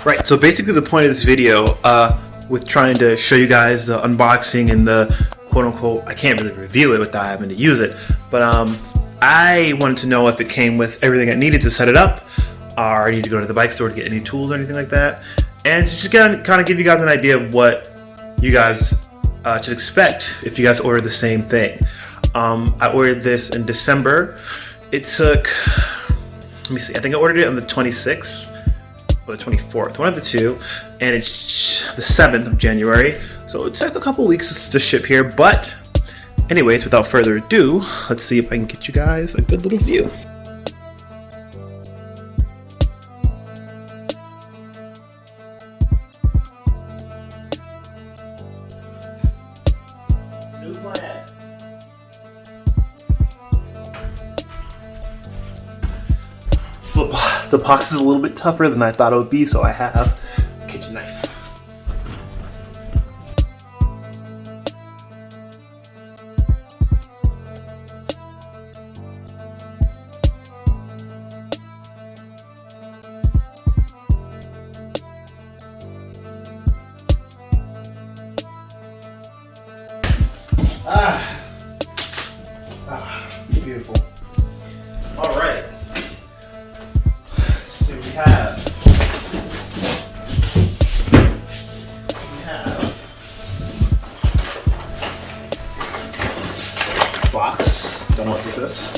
Right, so basically the point of this video, with trying to show you guys the unboxing and the quote-unquote, I can't really review it without having to use it, but I wanted to know if it came with everything I needed to set it up, or I need to go to the bike store to get any tools or anything like that, and just kind of give you guys an idea of what you guys should expect if you guys order the same thing. I ordered this in December. It took, let me see, I think I ordered it on the 26th. The 24th, one of the two, and it's the 7th of January, so it took a couple weeks to ship here. But anyways, without further ado, let's see if I can get you guys a good little view. New plan. So the box is a little bit tougher than I thought it would be, so I have a kitchen knife. Beautiful. All right. We have box. Don't know what this is.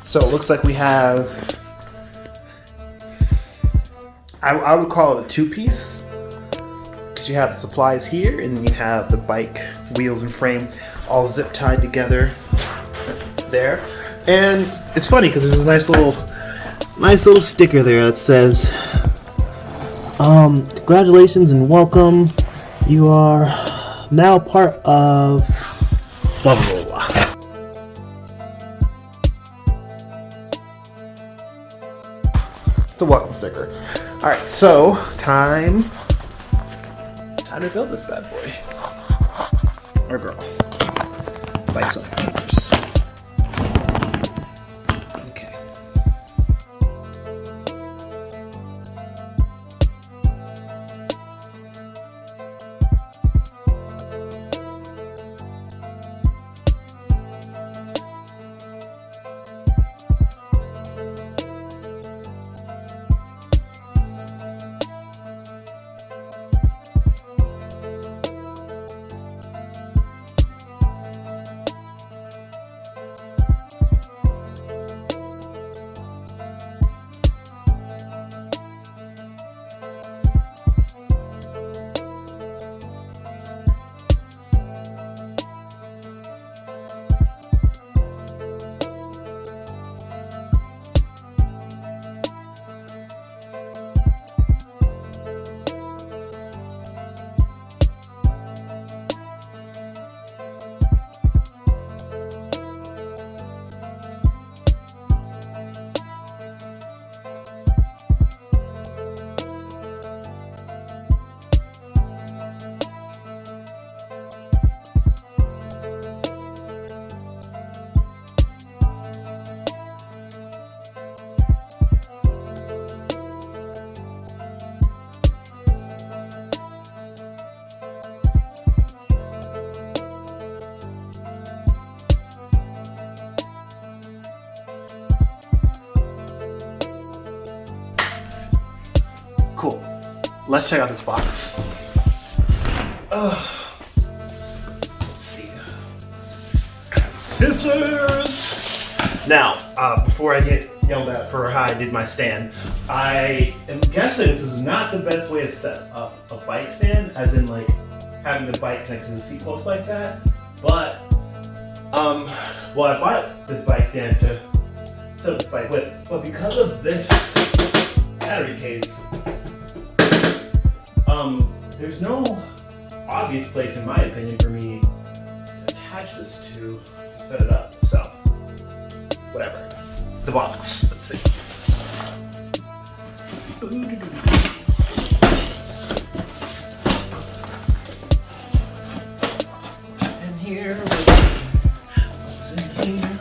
So it looks like we have, I would call it a two-piece, because you have the supplies here, and then you have the bike wheels and frame all zip tied together there. And it's funny because there's a nice little sticker there that says, congratulations and welcome. You are now part of blah blah blah. It's a welcome sticker. All right, so time to build this bad boy or girl. Bikes on motors. Okay. Cool. Let's check out this box. Let's see. Scissors! Now, before I get yelled at for how I did my stand, I am guessing this is not the best way to set up a bike stand, as in like having the bike connected to the seat post like that. But, well, I bought this bike stand to set up this bike with, but because of this battery case, there's no obvious place, in my opinion, for me to attach this to set it up. So, whatever. The box. Let's see. And here what's in here?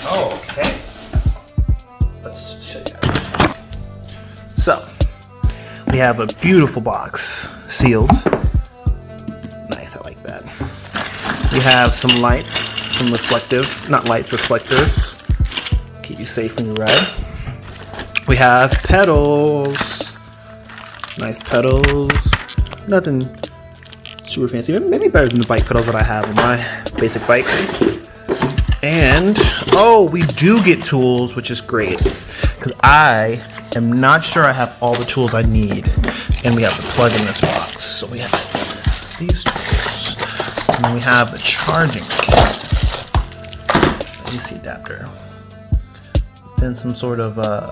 Okay. Let's show you guys. So, we have a beautiful box, sealed. Nice, I like that. We have some lights, some reflectors. Keep you safe when you ride. We have pedals. Nice pedals. Nothing super fancy. Maybe better than the bike pedals that I have on my basic bike. And, oh, we do get tools, which is great. Because I am not sure I have all the tools I need. And we have the plug in this box. So we have these tools. And then we have the charging AC adapter. Then some sort of, I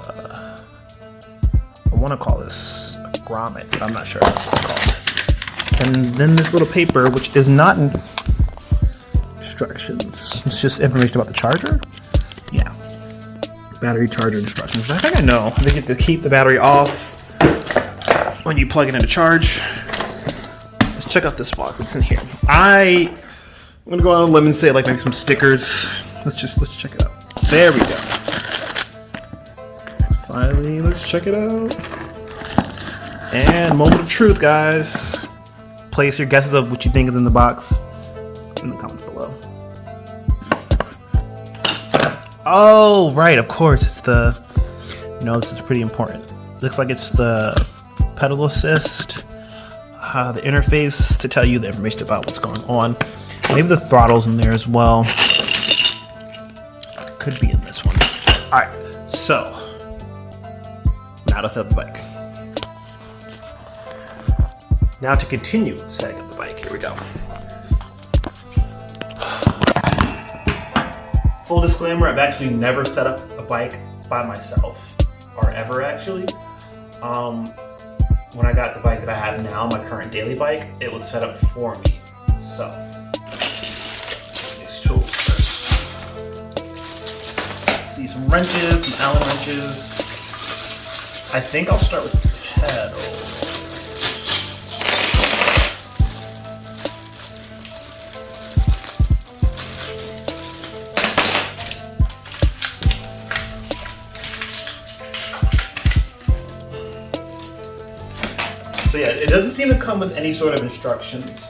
want to call this a grommet, but I'm not sure that's what it's called. And then this little paper, which is not instructions. It's just information about the charger. Yeah. Battery charger instructions. I think I know. They get to keep the battery off when you plug it into charge. Let's check out this box. What's in here? I'm gonna go on a limb and say like maybe some stickers. Let's check it out. There we go. Finally, let's check it out. And moment of truth, guys. Place your guesses of what you think is in the box in the comments below. Oh, right, of course, it's the, this is pretty important. Looks like it's the pedal assist, the interface to tell you the information about what's going on. Maybe the throttle's in there as well. Could be in this one. All right, so now to set up the bike. Now to continue setting up the bike. Here we go. Full disclaimer, I've actually never set up a bike by myself, or ever actually. When I got the bike that I have now, my current daily bike, it was set up for me. So, these tools first. See some wrenches, some Allen wrenches. I think I'll start with the pedal. So yeah, it doesn't seem to come with any sort of instructions.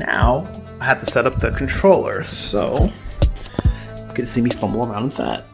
now I have to set up the controller, so you get to see me fumble around with that.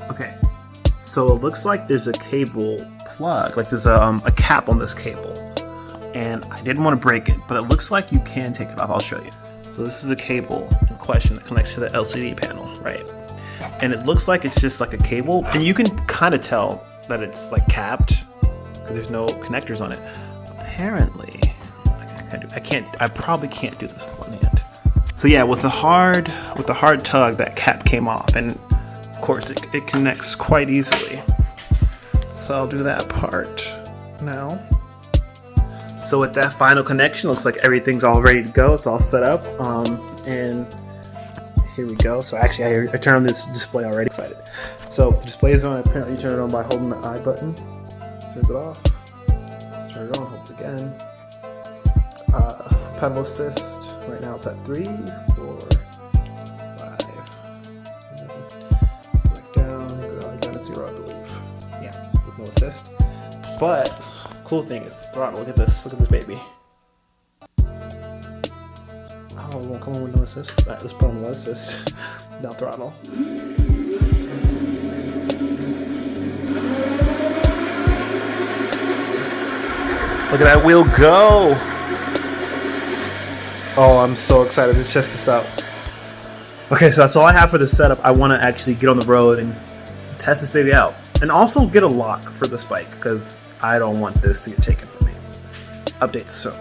Okay, so it looks like there's a cable plug, like there's a cap on this cable, and I didn't want to break it, but it looks like you can take it off. I'll show you. So this is the cable in question that connects to the LCD panel, right? And it looks like it's just like a cable, and you can kind of tell that it's like capped because there's no connectors on it. Apparently, I probably can't do this with one hand. So yeah, with the hard tug, that cap came off, and of course it connects quite easily. So I'll do that part now. So with that final connection, looks like everything's all ready to go. It's all set up, and here we go. So actually, I turned on this display already. Excited. So the display is on. Apparently, you turn it on by holding the I button. Turns it off. Turn it on. Hold it again. Pedal assist. Right now it's at 3, 4, 5. And then back down. Go down to 0, I believe. Yeah, with no assist. But cool thing is throttle. Look at this. Look at this baby. Oh, it won't come on with no assist. Alright, let's put on no assist. Now throttle. Look at that wheel go! Oh, I'm so excited to test this out. Okay, so that's all I have for the setup. I want to actually get on the road and test this baby out. And also get a lock for this bike, because I don't want this to get taken from me. Updates soon.